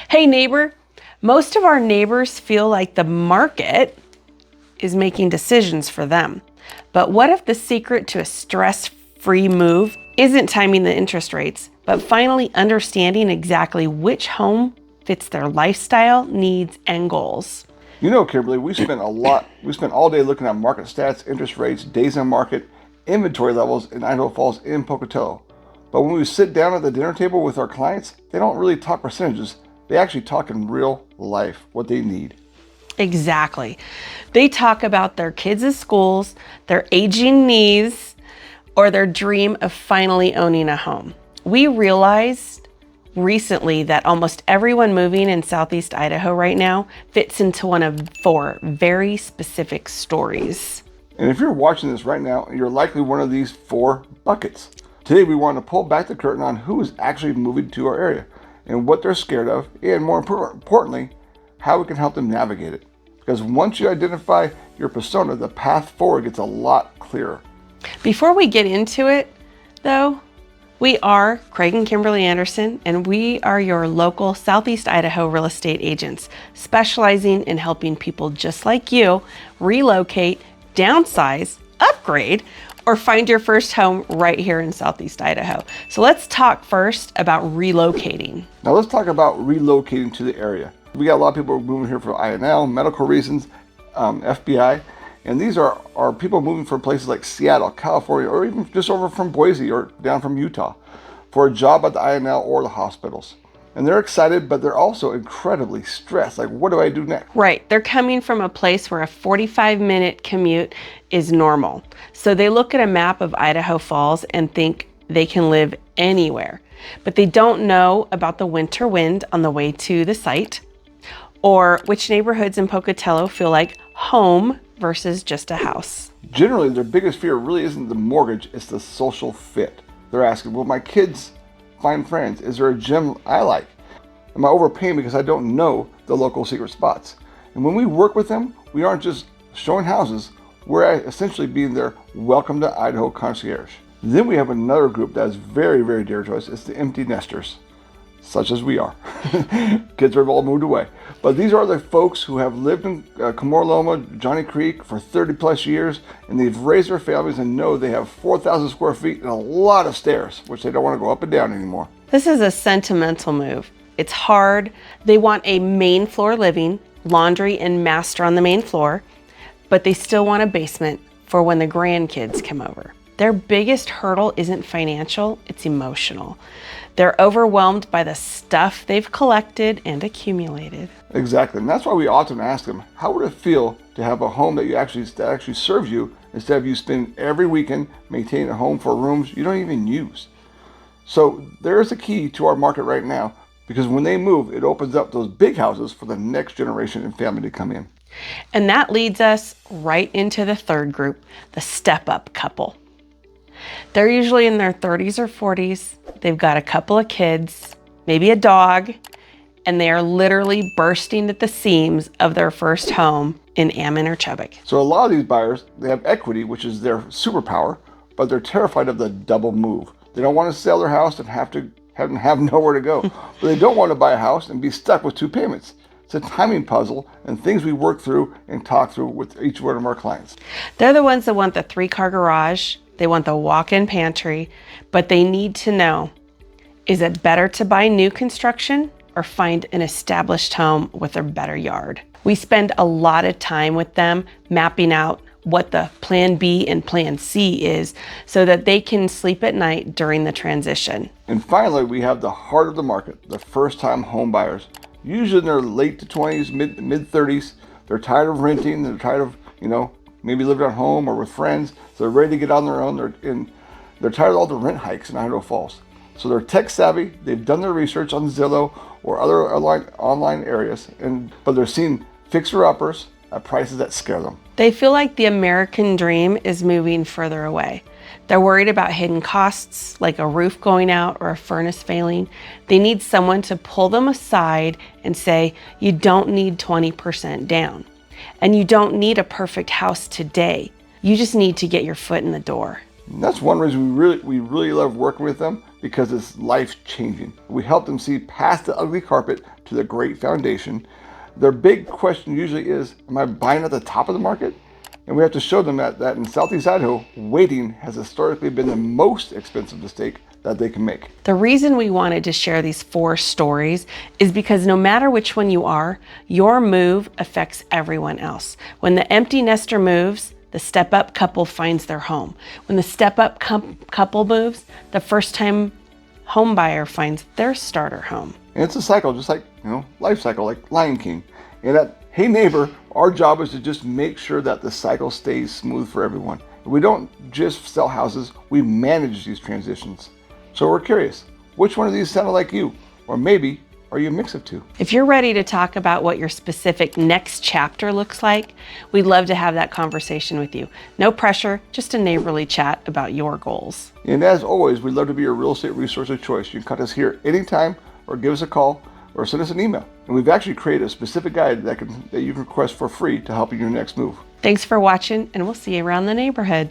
Hey neighbor, most of our neighbors feel like the market is making decisions for them. But what if the secret to a stress-free move isn't timing the interest rates, but finally understanding exactly which home fits their lifestyle, needs, and goals? You know, Kimberly, we spent all day looking at market stats, interest rates, days on market, inventory levels in Idaho Falls and Pocatello. But when we sit down at the dinner table with our clients, they don't really talk percentages. They actually talk in real life, what they need. Exactly. They talk about their kids' schools, their aging needs, or their dream of finally owning a home. We realized recently that almost everyone moving in Southeast Idaho right now fits into one of 4 very specific stories. And if you're watching this right now, you're likely one of these 4 buckets. Today, we want to pull back the curtain on who is actually moving to our area and what they're scared of, and more importantly, how we can help them navigate it. Because once you identify your persona, the path forward gets a lot clearer. Before we get into it, though, we are Craig and Kimberly Anderson, and we are your local Southeast Idaho real estate agents, specializing in helping people just like you relocate, downsize, upgrade, or find your first home right here in Southeast Idaho. So let's talk first about relocating. Now let's talk about relocating to the area. We got a lot of people moving here for INL, medical reasons, FBI, and these are people moving from places like Seattle, California, or even just over from Boise or down from Utah for a job at the INL or the hospitals. And they're excited, but they're also incredibly stressed. Like, what do I do next? Right, they're coming from a place where a 45-minute commute is normal. So they look at a map of Idaho Falls and think they can live anywhere. But they don't know about the winter wind on the way to the site, or which neighborhoods in Pocatello feel like home versus just a house. Generally, their biggest fear really isn't the mortgage, it's the social fit. They're asking, will my kids find friends? Is there a gym I like? Am I overpaying because I don't know the local secret spots? And when we work with them, we aren't just showing houses, we're essentially being their welcome to Idaho concierge. Then we have another group that is very, very dear to us. It's the empty nesters, such as we are. Kids have all moved away. But these are the folks who have lived in Comorloma, Johnny Creek for 30 plus years, and they've raised their families and know they have 4,000 square feet and a lot of stairs, which they don't want to go up and down anymore. This is a sentimental move. It's hard. They want a main floor living, laundry and master on the main floor, but they still want a basement for when the grandkids come over. Their biggest hurdle isn't financial, it's emotional. They're overwhelmed by the stuff they've collected and accumulated. Exactly, and that's why we often ask them, how would it feel to have a home that actually serves you instead of you spending every weekend maintaining a home for rooms you don't even use? So there's a key to our market right now, because when they move, it opens up those big houses for the next generation and family to come in. And that leads us right into the third group, the step-up couple. They're usually in their 30s or 40s. They've got a couple of kids, maybe a dog, and they are literally bursting at the seams of their first home in Ammon or Chubbuck. So a lot of these buyers, they have equity, which is their superpower, but they're terrified of the double move. They don't want to sell their house and have nowhere to go. But they don't want to buy a house and be stuck with 2 payments. It's a timing puzzle and things we work through and talk through with each one of our clients. They're the ones that want the 3-car garage. They want the walk-in pantry, but they need to know, is it better to buy new construction or find an established home with a better yard? We spend a lot of time with them mapping out what the plan B and plan C is so that they can sleep at night during the transition. And finally, we have the heart of the market, the first-time home buyers. Usually in their late to 20s, mid-30s. They're tired of renting, they're tired of, maybe living at home or with friends. So they're ready to get on their own. They're tired of all the rent hikes in Idaho Falls. So they're tech savvy, they've done their research on Zillow or other online areas, but they're seeing fixer-uppers at prices that scare them. They feel like the American dream is moving further away. They're worried about hidden costs, like a roof going out or a furnace failing. They need someone to pull them aside and say, you don't need 20% down. And you don't need a perfect house today. You just need to get your foot in the door. And that's one reason we really love working with them, because it's life-changing. We help them see past the ugly carpet to the great foundation. Their big question usually is, am I buying at the top of the market? And we have to show them that in Southeast Idaho, waiting has historically been the most expensive mistake that they can make. The reason we wanted to share these 4 stories is because no matter which one you are, your move affects everyone else. When the empty nester moves, the step-up couple finds their home. When the step-up couple moves, the first-time home buyer finds their starter home. And it's a cycle, just like, life cycle, like Lion King. And at Hey Neighbor, our job is to just make sure that the cycle stays smooth for everyone. We don't just sell houses, we manage these transitions. So we're curious, which one of these sounded like you? Or maybe, are you a mix of 2? If you're ready to talk about what your specific next chapter looks like, we'd love to have that conversation with you. No pressure, just a neighborly chat about your goals. And as always, we'd love to be your real estate resource of choice. You can contact us here anytime, or give us a call, or send us an email. And we've actually created a specific guide that you can request for free to help you in your next move. Thanks for watching, and we'll see you around the neighborhood.